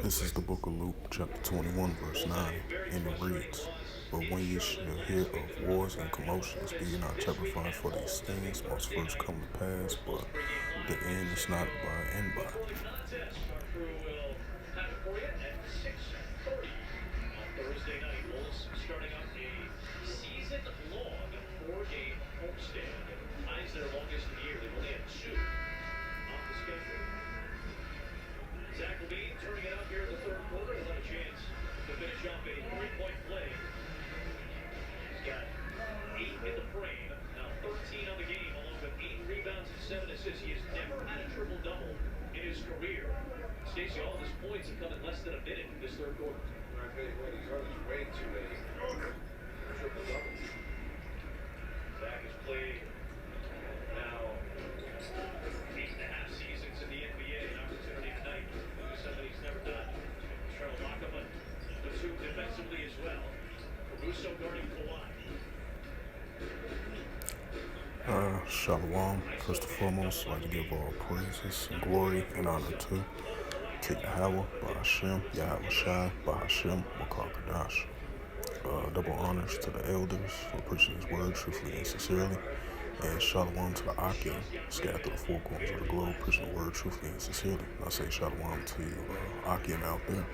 This is the book of Luke, chapter 21, verse 9, and it reads, "But when ye shall hear of wars and commotions, be ye not terrified, for these things must first come to pass, but the end is not by and by." Thursday night, Bulls starting up a season-long four-game homestand. Ties their longest in the year. They've only had two off the schedule. Zach Levine turning it up here in the third quarter. He'll have a chance to finish up a three-point play. He's got 8 in the frame, now 13 on the game, along with 8 rebounds and 7 assists. He has never had a triple-double in his career. Stacey, all of his points have come in less than a minute in this third quarter. I think when he's on his way to a triple-double. Zach has played now 8.5 seasons in the NBA. An opportunity tonight to do something he's never done. He's trying to lock up the two defensively as well. Caruso guarding Kawhi. Shalom. First and foremost, I'd like to give all praises and glory and honor to Yahweh, Bahashem, Yahweh Shai, Bahashem, Wakar double honors to the elders for preaching his word truthfully and sincerely. And shalom to the Akim, scattered through the four corners of the globe, preaching the word truthfully and sincerely. And I say shalom to you, Akim out there.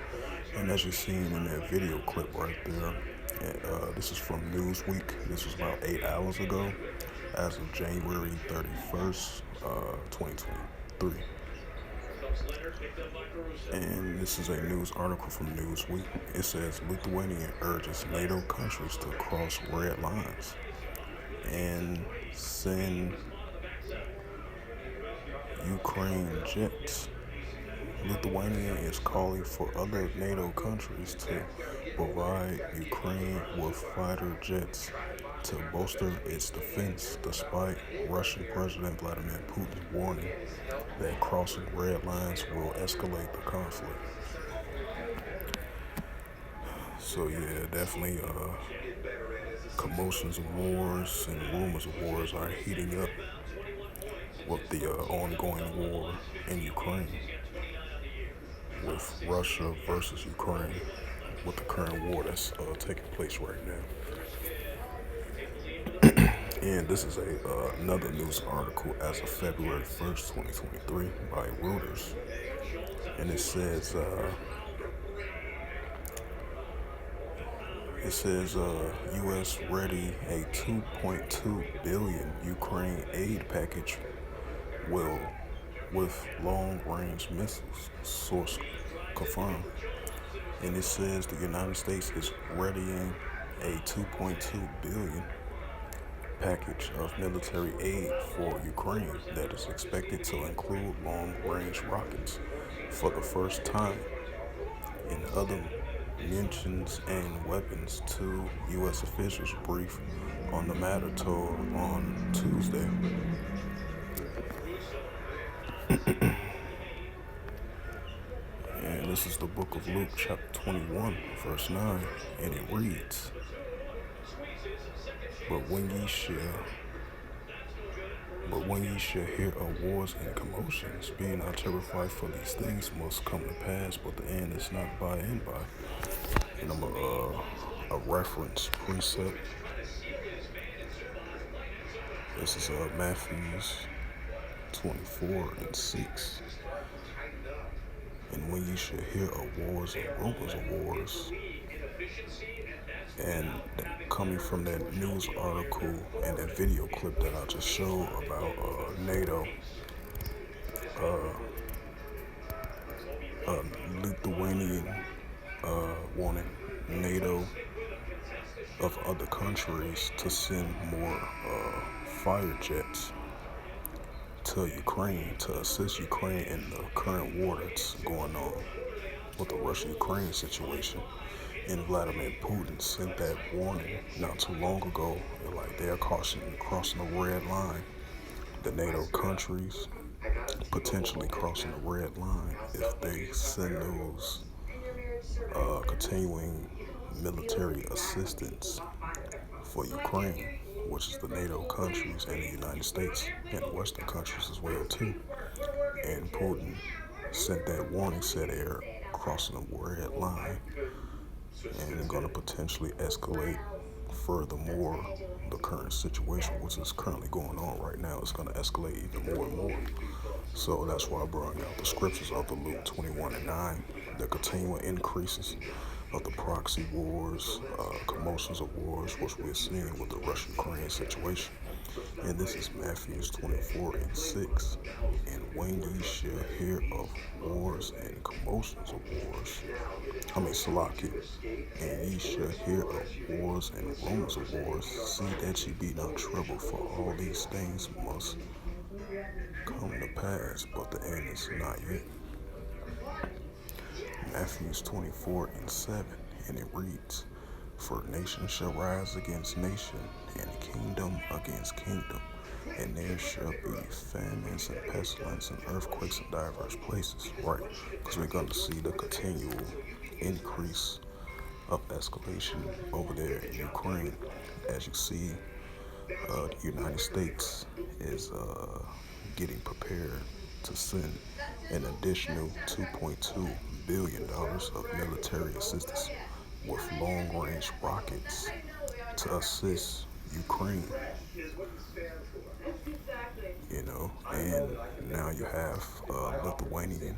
And as you've seen in that video clip right there, this is from Newsweek. This was about 8 hours ago, as of January 31st, 2023. And this is a news article from Newsweek. It says Lithuania urges NATO countries to cross red lines and send Ukraine jets. Lithuania is calling for other NATO countries to provide Ukraine with fighter jets to bolster its defense, despite Russian President Vladimir Putin's warning that crossing red lines will escalate the conflict. So yeah, definitely commotions of wars and rumors of wars are heating up with the ongoing war in Ukraine, with Russia versus Ukraine, with the current war that's taking place right now. And this is another news article as of February 1st, 2023 by Reuters. And it says, U.S. ready a $2.2 billion Ukraine aid package with long-range missiles, source confirmed. And it says the United States is readying a $2.2 billion package of military aid for Ukraine that is expected to include long-range rockets for the first time, and other munitions and weapons. Two U.S. officials briefed on the matter told on Tuesday. And this is the book of Luke, chapter 21, verse 9, and it reads, But when ye shall hear of wars and commotions, be not terrified, for these things must come to pass, but the end is not by and by." And I'm a reference precept. This is Matthew 24:6. "And when ye shall hear of wars and rumors of wars," and coming from that news article and that video clip that I just showed about NATO, Lithuanian wanting NATO of other countries to send more fire jets to Ukraine to assist Ukraine in the current war that's going on with the Russia-Ukraine situation. And Vladimir Putin sent that warning not too long ago, like they're crossing the red line. The NATO countries potentially crossing the red line if they send those continuing military assistance for Ukraine, which is the NATO countries and the United States and Western countries as well too. And Putin sent that warning, said they're crossing a red line and going to potentially escalate furthermore the current situation, which is currently going on right now. It's going to escalate even more and more. So that's why I brought out the scriptures of the Luke 21:9, the continual increases of the proxy wars, commotions of wars, which we're seeing with the Russia-Ukraine situation. And this is Matthew 24:6. And when ye shall hear of wars and commotions of wars, Salaki, and ye shall hear of wars and rumors of wars, see that ye be not troubled, for all these things must come to pass, but the end is not yet. Matthew 24:7, and it reads, for nation shall rise against nation, and kingdom against kingdom, and there shall be famines and pestilence and earthquakes in diverse places. Right, because we're going to see the continual increase of escalation over there in Ukraine. As you see, the United States is getting prepared to send an additional $2.2 billion of military assistance with long-range rockets to assist Ukraine. And now you have Lithuania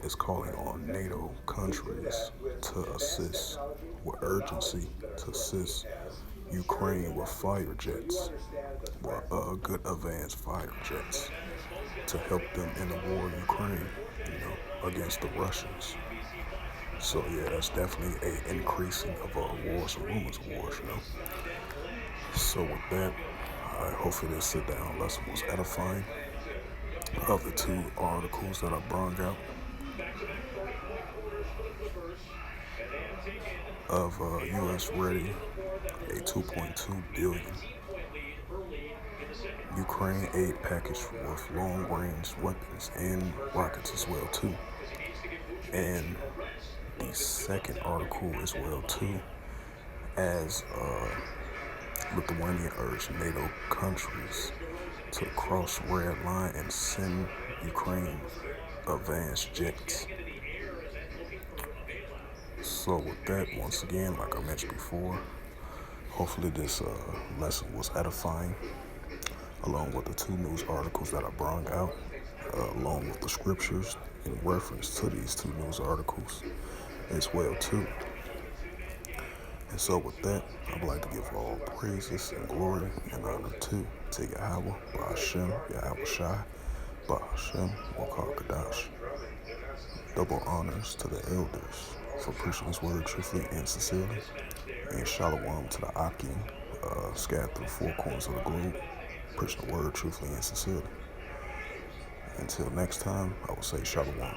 is calling on NATO countries to assist with urgency, to assist Ukraine with fighter jets, with good advanced fighter jets, to help them in the war in Ukraine, against the Russians. So yeah, that's definitely a increasing of wars and rumors of wars, So with that, hopefully this sit-down lesson was edifying. Of the two articles that I brought out of U.S. ready a $2.2 billion Ukraine aid package with long-range weapons and rockets as well too. And the second article as well too, as Lithuania urged NATO countries to cross red line and send Ukraine advanced jets. So with that, once again, like I mentioned before, hopefully this lesson was edifying, along with the two news articles that I brought out, along with the scriptures in reference to these two news articles as well too. And so with that, I would like to give all praises and glory and honor to Yahweh, Ba'ashem, Yahweh Shai, Ba'ashem, Wakar Double honors to the elders for preaching his word truthfully and sincerely. And shalom to the Akim, scattered through four corners of the globe, preaching the word truthfully and sincerely. Until next time, I will say shalom.